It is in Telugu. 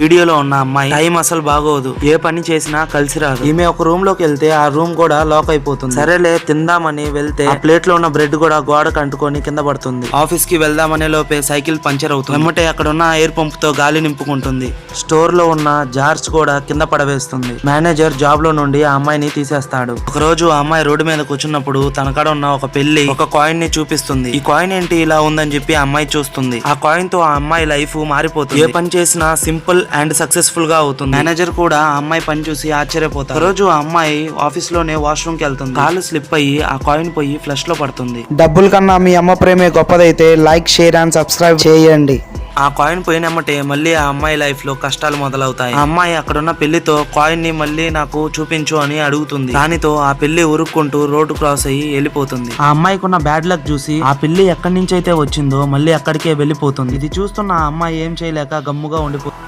వీడియోలో ఉన్న అమ్మాయి టైం అసలు బాగోదు, ఏ పని చేసినా కలిసి రాదు. ఈమె ఒక రూమ్ లోకి వెళ్తే ఆ రూమ్ కూడా లాక్ అయిపోతుంది. సరేలే తిందామని వెళ్తే ఆ ప్లేట్ లో ఉన్న బ్రెడ్ కూడా గోడకు అంటుకొని కింద పడుతుంది. ఆఫీస్ కి వెళ్దామనే లోపే సైకిల్ పంచర్ అవుతుంది. వెంబటే అక్కడ ఉన్న ఎయిర్ పంప్ తో గాలి నింపుకుంటుంది. స్టోర్ లో ఉన్న జార్స్ కూడా కింద పడవేస్తుంది. మేనేజర్ జాబ్ లో నుండి ఆ అమ్మాయిని తీసేస్తాడు. ఒక రోజు ఆ అమ్మాయి రోడ్డు మీద కూర్చున్నప్పుడు తన కాడ ఉన్న ఒక పెళ్లి ఒక కాయిన్ ని చూపిస్తుంది. ఈ కాయిన్ ఏంటి ఇలా ఉందని చెప్పి ఆ అమ్మాయి చూస్తుంది. ఆ కాయిన్ తో ఆ అమ్మాయి లైఫ్ మారిపోతుంది. ఏ పని చేసినా సింపుల్ అండ్ సక్సెస్ఫుల్ గా అవుతుంది. మేనేజర్ కూడా ఆ అమ్మాయి పని చూసి ఆశ్చర్యపోతారు. రోజు ఆ అమ్మాయి ఆఫీస్ లోనే వాష్రూమ్ కి వెళ్తుంది. కాలు స్లిప్ అయ్యి ఆ కాయిన్ పోయి ఫ్లష్ లో పడుతుంది. డబ్బుల కన్నా మీ అమ్మ ప్రేమే గొప్పదైతే లైక్, షేర్ అండ్ సబ్స్క్రైబ్ చేయండి. ఆ కాయిన్ పోయినమ్మటే మళ్ళీ ఆ అమ్మాయి లైఫ్ లో కష్టాలు మొదలవుతాయి. ఆ అమ్మాయి అక్కడున్న పెళ్లితో కాయిన్ ని మళ్ళీ నాకు చూపించు అని అడుగుతుంది. దానితో ఆ పెళ్లి ఉరుక్కుంటూ రోడ్డు క్రాస్ అయ్యి వెళ్ళిపోతుంది. ఆ అమ్మాయికి ఉన్న బ్యాడ్ లక్ చూసి ఆ పెళ్లి ఎక్కడి నుంచి అయితే వచ్చిందో మళ్ళీ అక్కడికే వెళ్ళిపోతుంది. ఇది చూస్తున్న ఆ అమ్మాయి ఏం చేయలేక గమ్ముగా ఉండిపోతుంది.